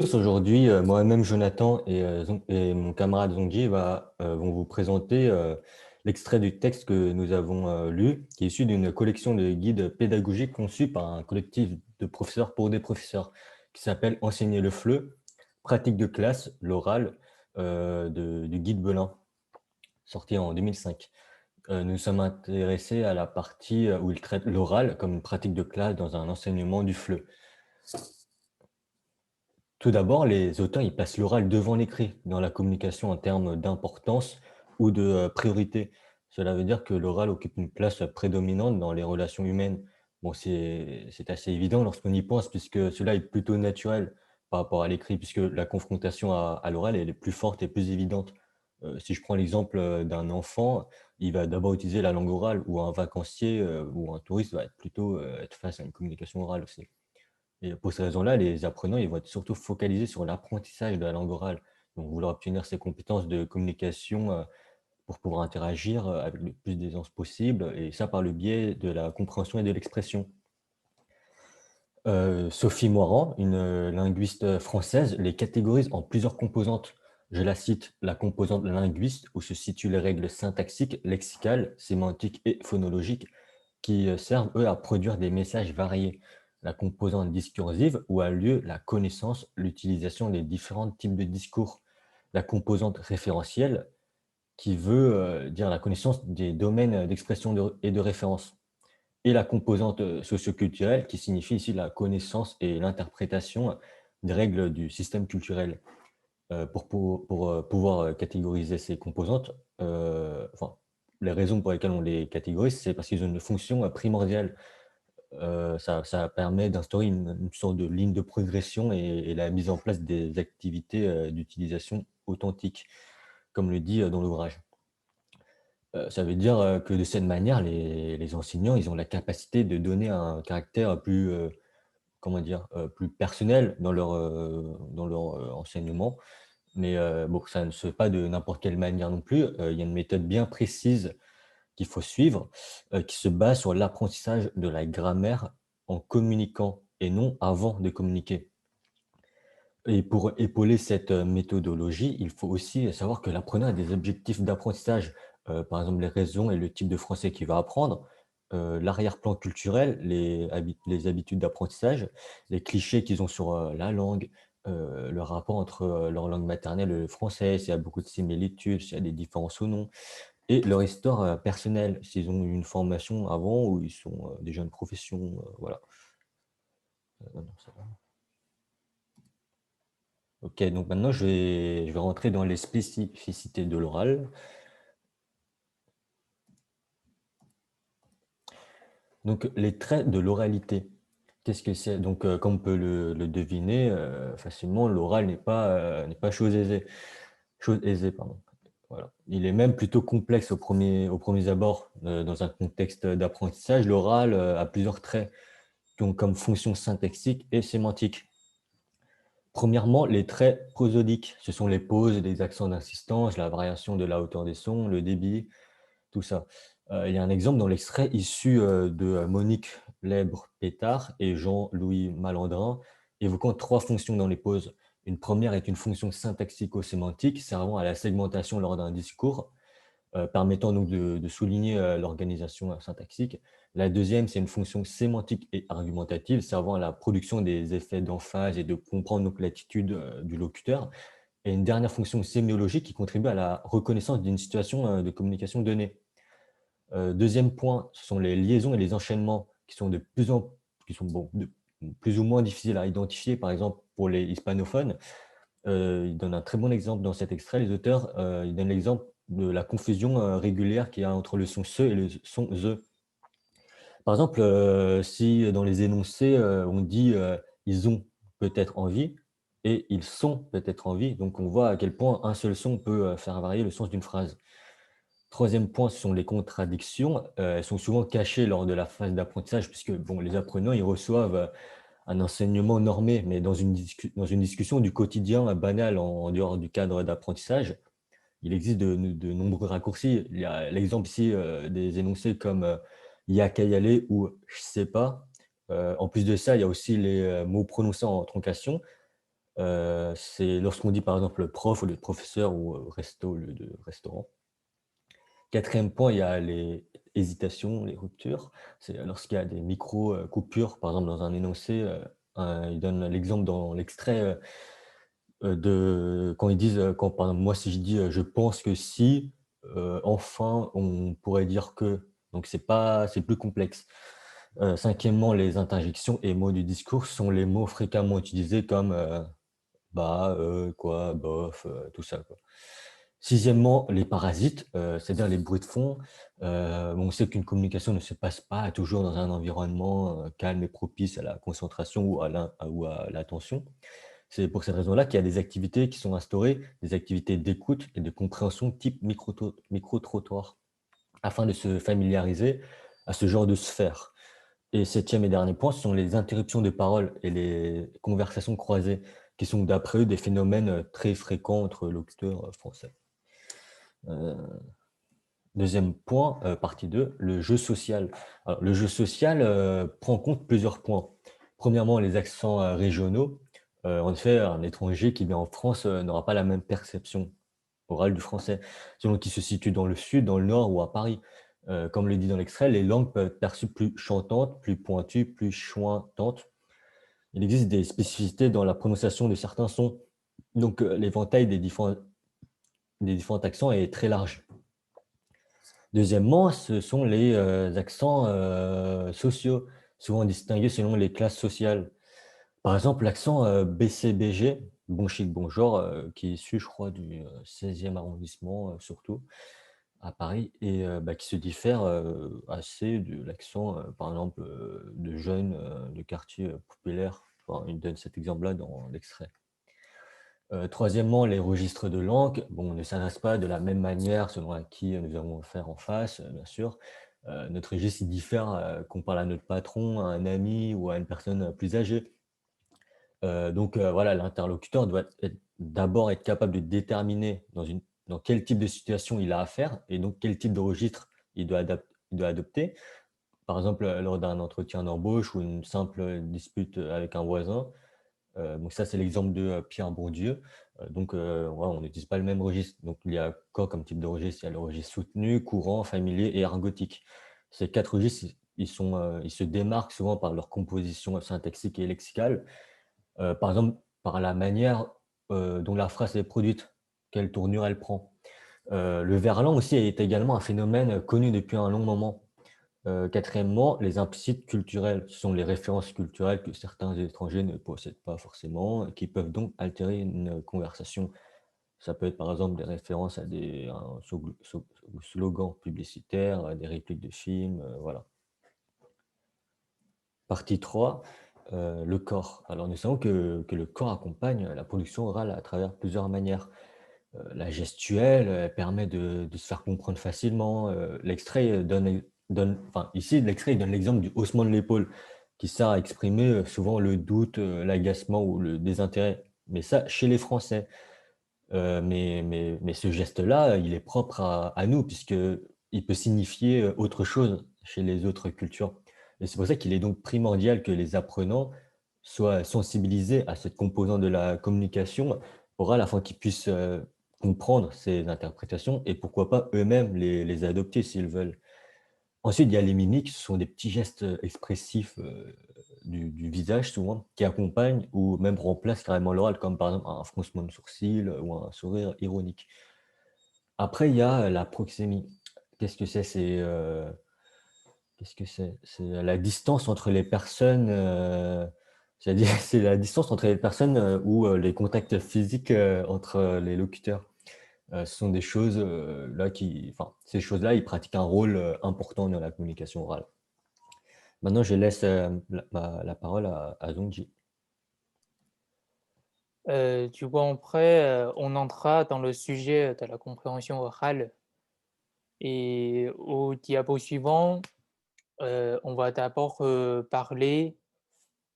Aujourd'hui, moi-même, Jonathan et mon camarade Zongji vont vous présenter l'extrait du texte que nous avons lu, qui est issu d'une collection de guides pédagogiques conçus par un collectif de professeurs pour des professeurs, qui s'appelle Enseigner le FLE, pratique de classe, l'oral, du guide Belin, sorti en 2005. Nous sommes intéressés à la partie où il traite l'oral comme une pratique de classe dans un enseignement du FLE. Tout d'abord, les auteurs, ils placent l'oral devant l'écrit dans la communication en termes d'importance ou de priorité. Cela veut dire que l'oral occupe une place prédominante dans les relations humaines. Bon, c'est assez évident lorsqu'on y pense, puisque cela est plutôt naturel par rapport à l'écrit, puisque la confrontation à l'oral, elle est plus forte et plus évidente. Si je prends l'exemple d'un enfant, il va d'abord utiliser la langue orale, ou un vacancier ou un touriste va plutôt être face à une communication orale aussi. Et pour ces raisons-là, les apprenants, ils vont être surtout focalisés sur l'apprentissage de la langue orale. Donc, vouloir obtenir ces compétences de communication pour pouvoir interagir avec le plus d'aisance possible, et ça par le biais de la compréhension et de l'expression. Sophie Moirand, une linguiste française, les catégorise en plusieurs composantes. Je la cite: la composante linguiste, où se situent les règles syntaxiques, lexicales, sémantiques et phonologiques, qui servent, eux, à produire des messages variés. La composante discursive, où a lieu la connaissance, l'utilisation des différents types de discours. La composante référentielle, qui veut dire la connaissance des domaines d'expression et de référence. Et la composante socioculturelle, qui signifie ici la connaissance et l'interprétation des règles du système culturel. Pour pouvoir catégoriser ces composantes, enfin, les raisons pour lesquelles on les catégorise, c'est parce qu'ils ont une fonction primordiale. Ça permet d'instaurer une sorte de ligne de progression et la mise en place des activités d'utilisation authentique, comme le dit dans l'ouvrage. Ça veut dire que de cette manière, les enseignants, ils ont la capacité de donner un caractère plus, comment dire? Plus personnel dans leur enseignement. Mais bon, ça ne se fait pas de n'importe quelle manière non plus. Il y a une méthode bien précise qu'il faut suivre, qui se base sur l'apprentissage de la grammaire en communiquant et non avant de communiquer. Et pour épauler cette méthodologie, il faut aussi savoir que l'apprenant a des objectifs d'apprentissage, par exemple les raisons et le type de français qu'il va apprendre, l'arrière-plan culturel, les habitudes d'apprentissage, les clichés qu'ils ont sur, la langue, le rapport entre, leur langue maternelle et le français, s'il y a beaucoup de similitudes, s'il y a des différences ou non, et leur histoire, personnelle, s'ils ont eu une formation avant ou ils sont, déjà une profession, voilà. Non, ça va. OK, donc maintenant je vais rentrer dans les spécificités de l'oral. Donc les traits de l'oralité, qu'est-ce que c'est? Donc comme on peut le deviner, facilement, l'oral n'est pas chose aisée, pardon. Voilà. Il est même plutôt complexe au premier abord, dans un contexte d'apprentissage. L'oral, a plusieurs traits qui ont comme fonction syntaxique et sémantique. Premièrement, les traits prosodiques, ce sont les pauses, les accents d'insistance, la variation de la hauteur des sons, le débit, tout ça. Il y a un exemple dans l'extrait issu, de Monique Lèbre-Pétard et Jean-Louis Malandrin, évoquant 3 fonctions dans les pauses. Une première est une fonction syntaxico-sémantique servant à la segmentation lors d'un discours, permettant donc de souligner, l'organisation, syntaxique. La deuxième, c'est une fonction sémantique et argumentative servant à la production des effets d'emphase et de comprendre donc l'attitude, du locuteur. Et une dernière fonction sémiologique qui contribue à la reconnaissance d'une situation, de communication donnée. 2e point, ce sont les liaisons et les enchaînements qui sont bon, de plus ou moins difficiles à identifier. Par exemple, pour les hispanophones, ils donnent un très bon exemple dans cet extrait. Les auteurs, ils donnent l'exemple de la confusion, régulière qu'il y a entre le son «se» et le son «ze». Par exemple, si dans les énoncés, on dit, «Ils ont peut-être envie» et «Ils sont peut-être envie», donc on voit à quel point un seul son peut, faire varier le sens d'une phrase. Troisième point, ce sont les contradictions. Elles sont souvent cachées lors de la phase d'apprentissage puisque, bon, les apprenants, ils reçoivent, un enseignement normé, mais dans une discussion du quotidien, banal en dehors du cadre d'apprentissage, il existe de nombreux raccourcis. Il y a l'exemple ici, des énoncés comme, «Il y a qu'à y aller» ou «Je sais pas». En plus de ça, il y a aussi les, mots prononcés en troncation. C'est lorsqu'on dit par exemple prof au lieu de professeur ou resto au lieu de restaurant. Quatrième point, il y a les hésitations, les ruptures. C'est lorsqu'il y a des micro, coupures, par exemple dans un énoncé, il donne l'exemple dans l'extrait, de quand ils disent, quand par exemple moi si je dis, «Je pense que si, enfin on pourrait dire que», donc c'est plus complexe. 5°, les interjections et mots du discours sont les mots fréquemment utilisés comme, bah, quoi, bof, tout ça, quoi. 6°, les parasites, c'est-à-dire les bruits de fond. On sait qu'une communication ne se passe pas toujours dans un environnement, calme et propice à la concentration ou à l'attention. C'est pour cette raison-là qu'il y a des activités qui sont instaurées, des activités d'écoute et de compréhension type micro-trottoir, afin de se familiariser à ce genre de sphère. Et septième et dernier point, ce sont les interruptions de parole et les conversations croisées, qui sont d'après eux des phénomènes très fréquents entre locuteurs français. Euh, Deuxième point, partie 2, le jeu social. Alors, le jeu social prend en compte plusieurs points. Premièrement, les accents régionaux. En effet, un étranger qui vient en France n'aura pas la même perception orale du français, selon qu'il se situe dans le sud, dans le nord ou à Paris. Comme le dit dans l'extrait, les langues peuvent être perçues plus chantantes, plus pointues, plus chointantes. Il existe des spécificités dans la prononciation de certains sons. Donc, l'éventail des différents accents est très large. Deuxièmement, ce sont les accents sociaux, souvent distingués selon les classes sociales. Par exemple, l'accent BCBG, bon chic, bonjour, qui est issu, je crois, du 16e arrondissement, surtout à Paris, et bah, qui se diffère assez de l'accent, par exemple, de jeunes de quartiers populaires. Enfin, il donne cet exemple-là dans l'extrait. Troisièmement, les registres de langue, bon, ne s'adressent pas de la même manière selon à qui nous avons affaire en face, bien sûr. Notre registre, il diffère qu'on parle à notre patron, à un ami ou à une personne plus âgée. Donc voilà, l'interlocuteur doit d'abord être capable de déterminer dans quel type de situation il a affaire et donc quel type de registre il doit adopter. Par exemple, lors d'un entretien d'embauche ou une simple dispute avec un voisin. Donc ça, c'est l'exemple de Pierre Bourdieu. Donc voilà, on n'utilise pas le même registre. Donc il y a quoi comme type de registre? Il y a le registre soutenu, courant, familier et ergotique. Ces quatre registres, ils se démarquent souvent par leur composition syntaxique et lexicale. Par exemple, par la manière dont la phrase est produite, quelle tournure elle prend. Le verlan aussi est également un phénomène connu depuis un long moment. Quatrièmement, les implicites culturels. Ce sont les références culturelles que certains étrangers ne possèdent pas forcément et qui peuvent donc altérer une conversation. Ça peut être par exemple des références à un slogan publicitaire, à des répliques de films, voilà. Partie 3, le corps. Alors nous savons que le corps accompagne la production orale à travers plusieurs manières. La gestuelle, elle permet de se faire comprendre facilement. L'extrait enfin ici, l'extrait il donne l'exemple du haussement de l'épaule qui sert à exprimer souvent le doute, l'agacement ou le désintérêt. Mais ça, chez les Français. Mais ce geste-là, il est propre à nous, puisqu'il peut signifier autre chose chez les autres cultures. Et c'est pour ça qu'il est donc primordial que les apprenants soient sensibilisés à cette composante de la communication orale afin qu'ils puissent comprendre ces interprétations et pourquoi pas eux-mêmes les adopter s'ils veulent. Ensuite, il y a les mimiques, ce sont des petits gestes expressifs du visage souvent, qui accompagnent ou même remplacent carrément l'oral, comme par exemple un froncement de sourcil ou un sourire ironique. Après, il y a la proxémie. Qu'est-ce que c'est? Qu'est-ce que c'est? C'est la distance entre les personnes, c'est-à-dire c'est la distance entre les personnes ou les contacts physiques entre les locuteurs. Ce sont des choses enfin, ces choses-là, ils pratiquent un rôle important dans la communication orale. Maintenant, je laisse la parole à Zongji. Du coup, après, on entrera dans le sujet de la compréhension orale et au diapo suivant, on va d'abord parler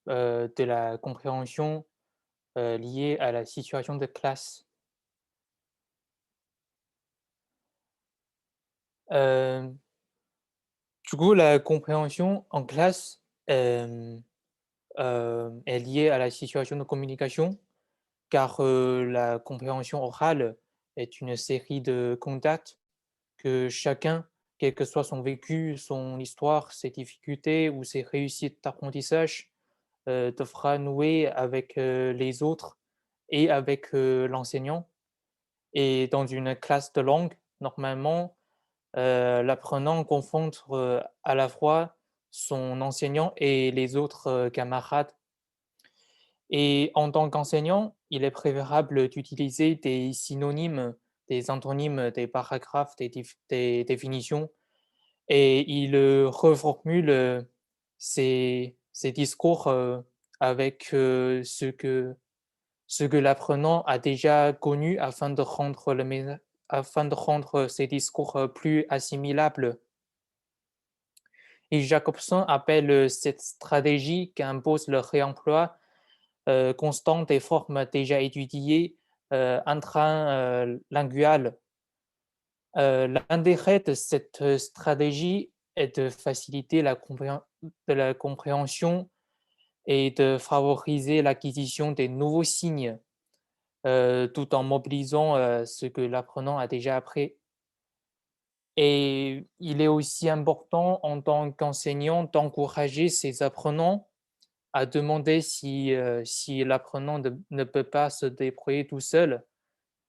de la compréhension liée à la situation de classe. Euh, du coup, la compréhension en classe est liée à la situation de communication car la compréhension orale est une série de contacts que chacun, quel que soit son vécu, son histoire, ses difficultés ou ses réussites d'apprentissage, devra nouer avec les autres et avec l'enseignant. Et dans une classe de langue, normalement, l'apprenant confronte à la fois son enseignant et les autres camarades. Et en tant qu'enseignant, il est préférable d'utiliser des synonymes, des antonymes, des paragraphes, des définitions, et il reformule ses discours avec ce que l'apprenant a déjà connu afin de rendre ses discours plus assimilables. Et Jacobson appelle cette stratégie qu'impose le réemploi constant des formes déjà étudiées intralinguales. L'intérêt de cette stratégie est de faciliter la compréhension et de favoriser l'acquisition des nouveaux signes, tout en mobilisant ce que l'apprenant a déjà appris. Et il est aussi important en tant qu'enseignant d'encourager ses apprenants à demander si l'apprenant ne peut pas se débrouiller tout seul,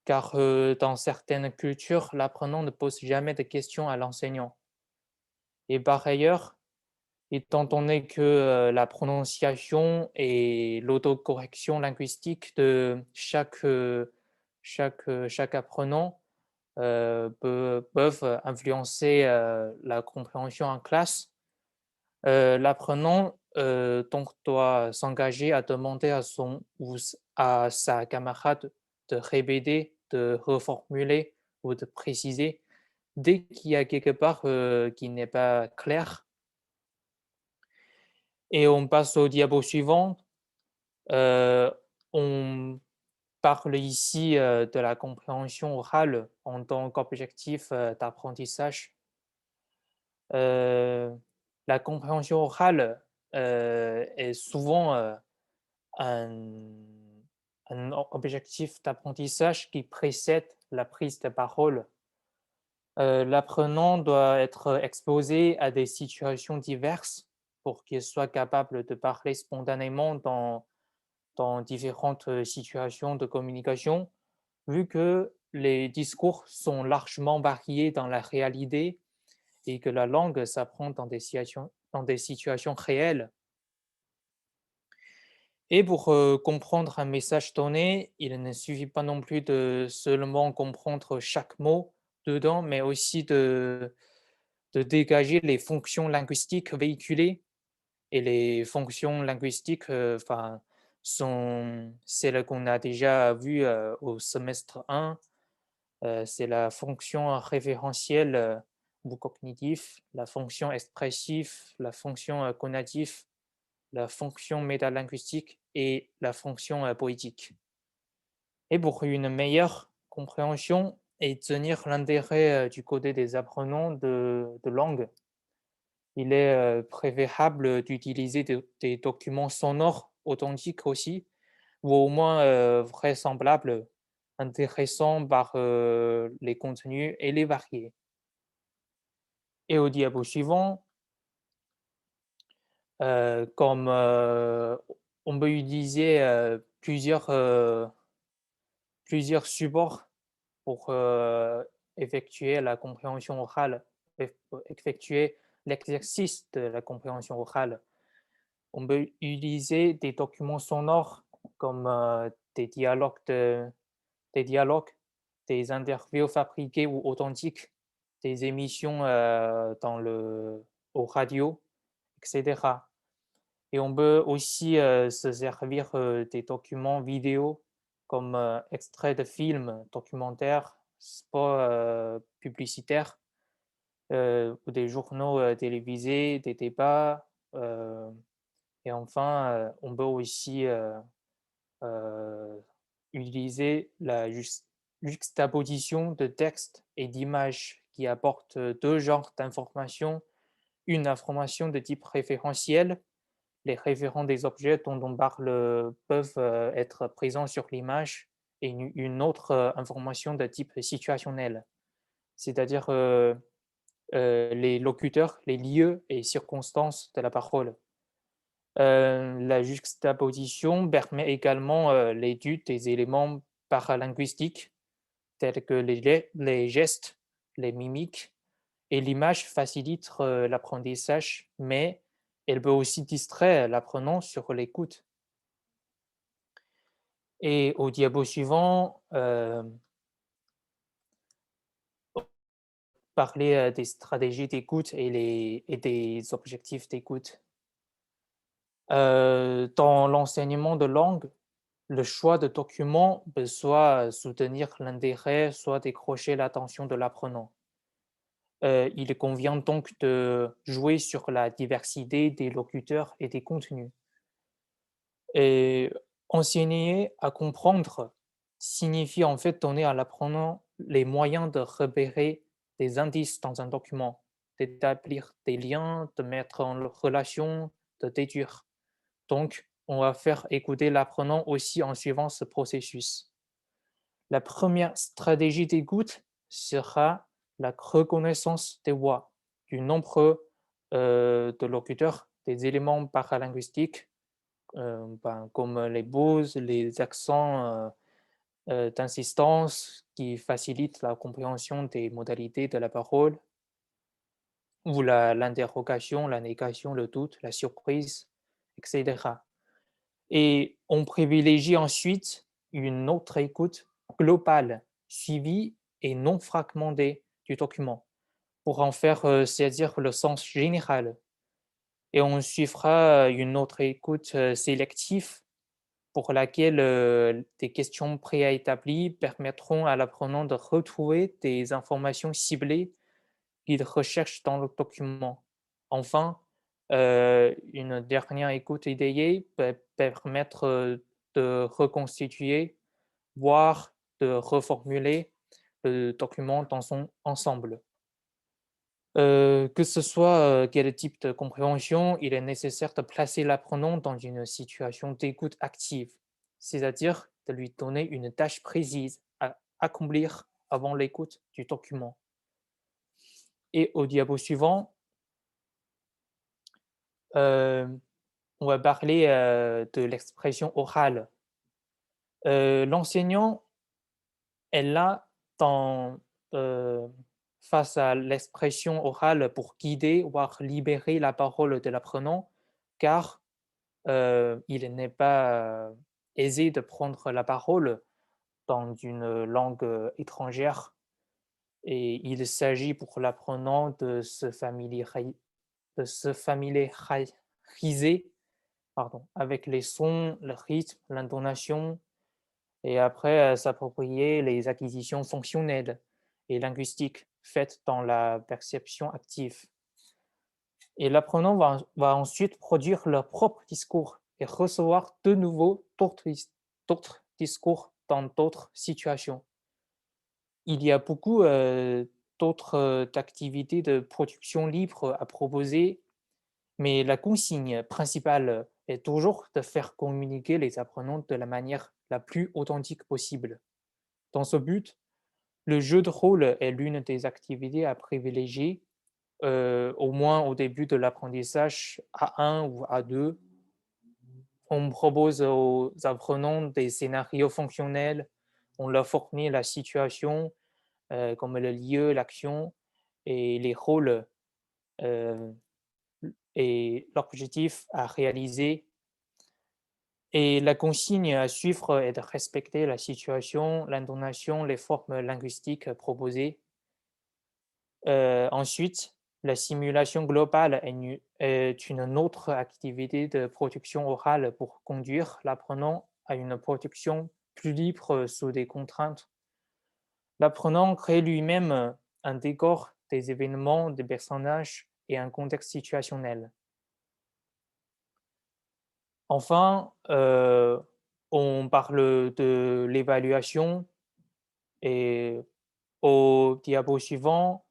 car dans certaines cultures, l'apprenant ne pose jamais de questions à l'enseignant. Et par ailleurs, étant donné que la prononciation et l'autocorrection linguistique de chaque apprenant peuvent influencer la compréhension en classe, l'apprenant donc doit s'engager à demander à son ou à sa camarade de répéter, de reformuler ou de préciser dès qu'il y a quelque part qui n'est pas clair. Et on passe au diapo suivant. Euh, on parle ici de la compréhension orale en tant qu'objectif d'apprentissage. Euh, la compréhension orale est souvent un, un objectif d'apprentissage qui précède la prise de parole. L'apprenant doit être exposé à des situations diverses pour qu'il soit capable de parler spontanément dans différentes situations de communication, vu que les discours sont largement variés dans la réalité et que la langue s'apprend dans des situations réelles. Et pour comprendre un message donné, il ne suffit pas non plus de seulement comprendre chaque mot dedans, mais aussi de dégager les fonctions linguistiques véhiculées. Et les fonctions linguistiques, sont celles qu'on a déjà vues au semestre 1. C'est la fonction référentielle ou cognitive, la fonction expressive, la fonction conative, la fonction métalinguistique et la fonction poétique. Et pour une meilleure compréhension et tenir l'intérêt du côté des apprenants de langue, il est préférable d'utiliser des documents sonores authentiques aussi, ou au moins vraisemblables, intéressants par les contenus et les variés. Et au diapo suivant, comme on peut utiliser plusieurs supports pour effectuer la compréhension orale, effectuer l'exercice de la compréhension orale. On peut utiliser des documents sonores comme des dialogues, des interviews fabriquées ou authentiques, des émissions au radio, etc. Et on peut aussi se servir des documents vidéo comme extraits de films, documentaires, spots publicitaires, ou des journaux télévisés, des débats. Et enfin, on peut aussi utiliser la juxtaposition de textes et d'images qui apportent deux genres d'informations, une information de type référentiel les référents des objets dont on parle peuvent être présents sur l'image et une autre information de type situationnel, c'est-à-dire les locuteurs, les lieux et circonstances de la parole. La juxtaposition permet également l'étude des éléments paralinguistiques tels que les gestes, les mimiques, et l'image facilite l'apprentissage, mais elle peut aussi distraire l'apprenant sur l'écoute. Et au diapo suivant, parler des stratégies d'écoute et des objectifs d'écoute. Dans l'enseignement de langue, le choix de documents peut soit soutenir l'intérêt, soit décrocher l'attention de l'apprenant. Il convient donc de jouer sur la diversité des locuteurs et des contenus. Et enseigner à comprendre signifie en fait donner à l'apprenant les moyens de repérer des indices dans un document, d'établir des liens, de mettre en relation, de déduire. Donc, on va faire écouter l'apprenant aussi en suivant ce processus. La première stratégie d'écoute sera la reconnaissance des voix, du nombre de locuteurs, des éléments paralinguistiques comme les pauses, les accents d'insistance qui facilitent la compréhension des modalités de la parole, ou l'interrogation, la négation, le doute, la surprise, etc. Et on privilégie ensuite une autre écoute globale, suivie et non fragmentée du document, pour en faire saisir le sens général. Et on suivra une autre écoute sélective pour laquelle des questions préétablies permettront à l'apprenant de retrouver des informations ciblées qu'il recherche dans le document. Enfin, une dernière écoute étayée peut permettre de reconstituer, voire de reformuler le document dans son ensemble. Que ce soit quel type de compréhension, il est nécessaire de placer l'apprenant dans une situation d'écoute active, c'est-à-dire de lui donner une tâche précise à accomplir avant l'écoute du document. Et au diapo suivant, euh, on va parler de l'expression orale. L'enseignant est là dans, euh, face à l'expression orale pour guider, voire libérer la parole de l'apprenant, car il n'est pas aisé de prendre la parole dans une langue étrangère et il s'agit pour l'apprenant de se familiariser avec les sons, le rythme, l'intonation et après s'approprier les acquisitions fonctionnelles et linguistiques faites dans la perception active. Et l'apprenant va ensuite produire leur propre discours et recevoir de nouveau d'autres discours dans d'autres situations. Il y a beaucoup d'autres activités de production libre à proposer, mais la consigne principale est toujours de faire communiquer les apprenants de la manière la plus authentique possible. Dans ce but, le jeu de rôle est l'une des activités à privilégier au moins au début de l'apprentissage à 1 ou à 2. On propose aux apprenants des scénarios fonctionnels, on leur fournit la situation, comme le lieu, l'action et les rôles euh, et l'objectif à réaliser. Et la consigne à suivre est de respecter la situation, l'intonation, les formes linguistiques proposées. Ensuite, la simulation globale est une autre activité de production orale pour conduire l'apprenant à une production plus libre sous des contraintes. L'apprenant crée lui-même un décor, des événements, des personnages et un contexte situationnel. Enfin, on parle de l'évaluation et au diapo suivant,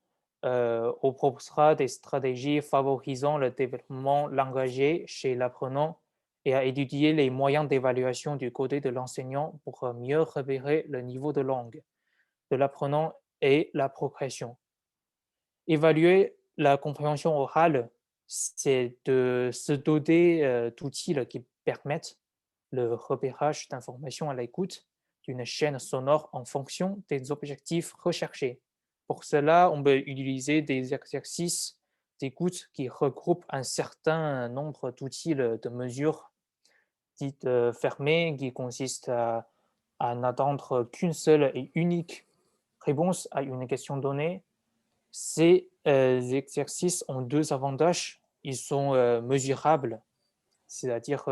on proposera des stratégies favorisant le développement langagier chez l'apprenant et à étudier les moyens d'évaluation du côté de l'enseignant pour mieux repérer le niveau de langue de l'apprenant et la progression. Évaluer la compréhension orale, c'est de se doter d'outils qui permettent le repérage d'informations à l'écoute d'une chaîne sonore en fonction des objectifs recherchés. Pour cela, on peut utiliser des exercices d'écoute qui regroupent un certain nombre d'outils de mesure dites fermées, qui consistent à n'attendre qu'une seule et unique réponse à une question donnée. Ces exercices ont deux avantages. Ils sont mesurables, c'est-à-dire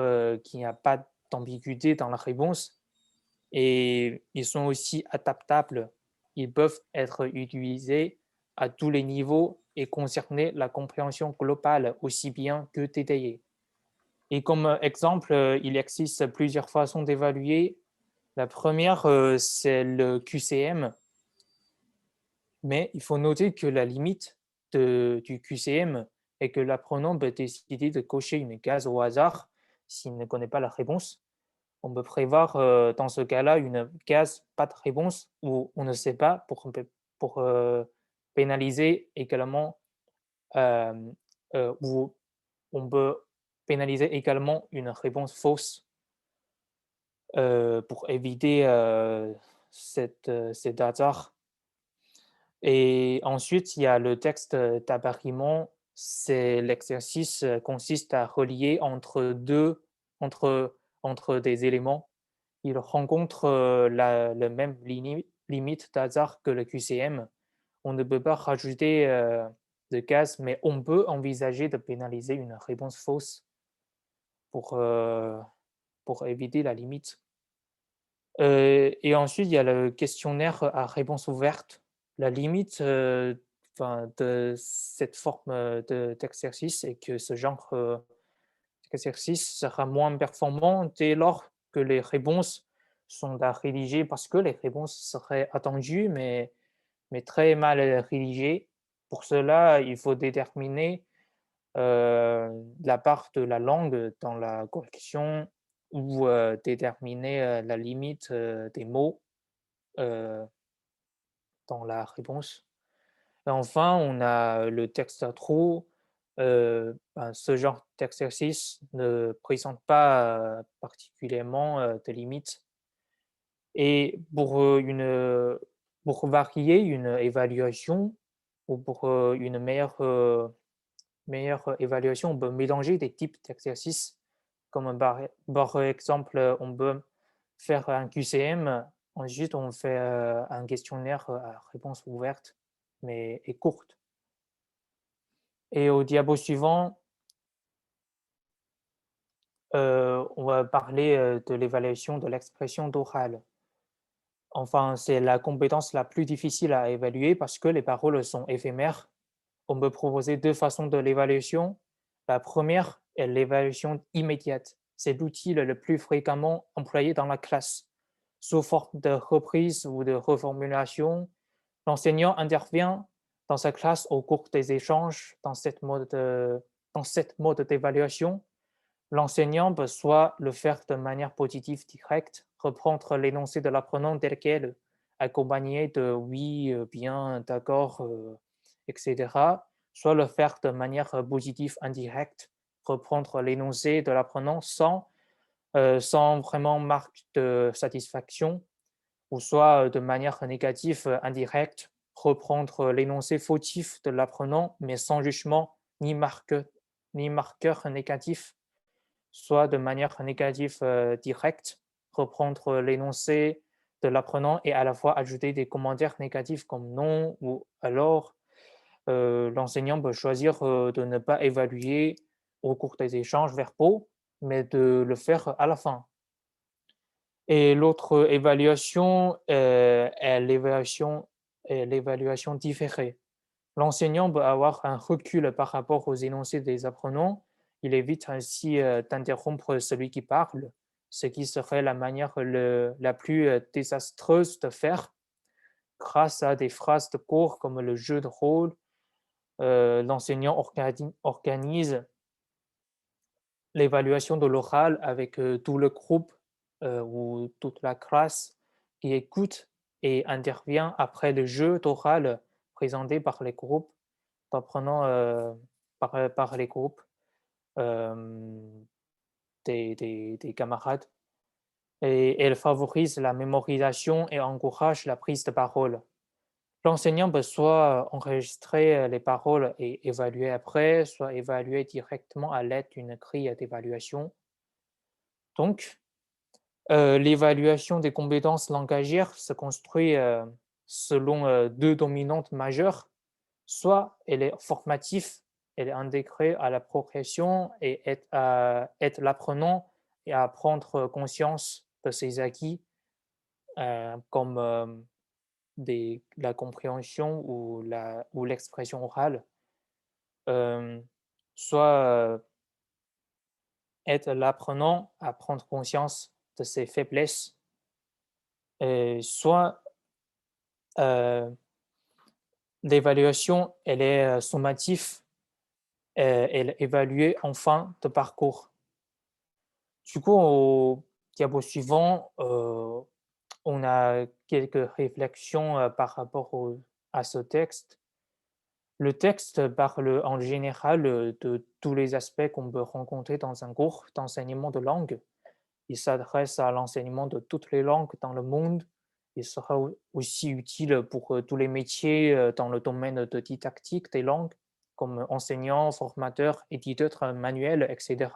qu'il n'y a pas d'ambiguïté dans la réponse, et ils sont aussi adaptables. Ils peuvent être utilisés à tous les niveaux et concerner la compréhension globale aussi bien que détaillée. Et comme exemple, il existe plusieurs façons d'évaluer. La première, c'est le QCM, mais il faut noter que la limite du QCM est que l'apprenant peut décider de cocher une case au hasard s'il ne connaît pas la réponse. On peut prévoir dans ce cas-là une case pas de réponse où on ne sait pas pour pénaliser également, euh, ou on peut pénaliser également une réponse fausse pour éviter cet hasard. Et ensuite, il y a le texte d'appariement. C'est l'exercice consiste à relier entre, entre des éléments. Il rencontre la même limite d'hasard que le QCM. On ne peut pas rajouter de cases, mais on peut envisager de pénaliser une réponse fausse pour, euh, pour éviter la limite. Et ensuite, il y a le questionnaire à réponse ouverte. La limite de cette forme d'exercice est que ce genre d'exercice sera moins performant dès lors que les réponses sont à rédiger parce que les réponses seraient attendues mais très mal rédigées. Pour cela, il faut déterminer la part de la langue dans la correction ou déterminer la limite des mots euh, dans la réponse. Et enfin, on a le texte à trous. Ce genre d'exercice ne présente pas particulièrement de limites. Et pour varier une évaluation ou pour une meilleure évaluation, on peut mélanger des types d'exercices. Comme par exemple, on peut faire un QCM, ensuite on fait un questionnaire à réponse ouverte, mais et courte. Et au diapo suivant, on va parler de l'évaluation de l'expression d'oral. Enfin, c'est la compétence la plus difficile à évaluer parce que les paroles sont éphémères. On peut proposer deux façons de l'évaluation. La première est l'évaluation immédiate. C'est l'outil le plus fréquemment employé dans la classe. Sous forme de reprise ou de reformulation, l'enseignant intervient dans sa classe au cours des échanges dans cette mode d'évaluation. L'enseignant peut soit le faire de manière positive directe, reprendre l'énoncé de l'apprenant tel quel, accompagné de oui, bien, d'accord, etc. Soit le faire de manière positive indirecte, reprendre l'énoncé de l'apprenant sans vraiment marque de satisfaction, ou soit de manière négative indirecte, reprendre l'énoncé fautif de l'apprenant, mais sans jugement ni marqueur négatif, soit de manière négative directe, reprendre l'énoncé de l'apprenant et à la fois ajouter des commentaires négatifs comme non ou alors. L'enseignant peut choisir de ne pas évaluer au cours des échanges verbaux, mais de le faire à la fin. Et l'autre évaluation est l'évaluation différée. L'enseignant peut avoir un recul par rapport aux énoncés des apprenants. Il évite ainsi d'interrompre celui qui parle, ce qui serait la manière la plus désastreuse de faire grâce à des phrases de cours comme le jeu de rôle L'enseignant organise l'évaluation de l'oral avec tout le groupe ou toute la classe qui écoute et intervient après le jeu d'oral présenté par les groupes apprenant par les groupes euh, des camarades. Et elle favorise la mémorisation et encourage la prise de parole. L'enseignant peut soit enregistrer les paroles et évaluer après, soit évaluer directement à l'aide d'une grille d'évaluation. Donc, l'évaluation des compétences langagières se construit selon deux dominantes majeures. Soit elle est formative, elle est intégrée à la progression et aide l'apprenant et à prendre conscience de ses acquis, comme la compréhension ou l'expression orale. Euh, Soit aide l'apprenant à prendre conscience de ses faiblesses, et soit euh, l'évaluation, elle est sommative, elle est évaluée en fin de parcours. Du coup, au diapo suivant, on a quelques réflexions par rapport à ce texte. Le texte parle en général de tous les aspects qu'on peut rencontrer dans un cours d'enseignement de langue. Il s'adresse à l'enseignement de toutes les langues dans le monde. Il sera aussi utile pour tous les métiers dans le domaine de didactique des langues, comme enseignant, formateur, éditeur manuel, etc.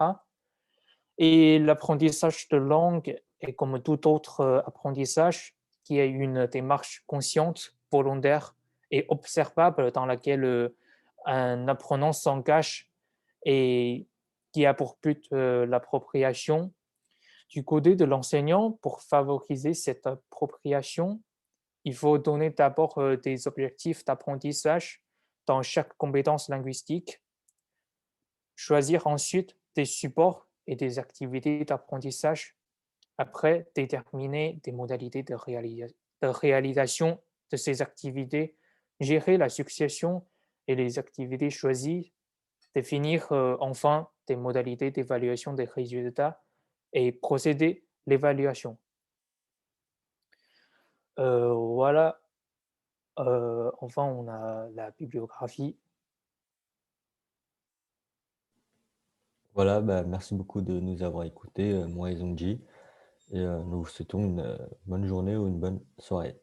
Et l'apprentissage de langue est comme tout autre apprentissage, qui est une démarche consciente, volontaire et observable dans laquelle un apprenant s'engage et qui a pour but l'appropriation. Du côté de l'enseignant, pour favoriser cette appropriation, il faut donner d'abord des objectifs d'apprentissage dans chaque compétence linguistique, choisir ensuite des supports et des activités d'apprentissage, après déterminer des modalités de réalisation de ces activités, gérer la succession et les activités choisies, définir enfin des modalités d'évaluation des résultats et procéder l'évaluation. Voilà, enfin on a la bibliographie. Voilà, bah, merci beaucoup de nous avoir écoutés, moi et Zongji, et nous vous souhaitons une bonne journée ou une bonne soirée.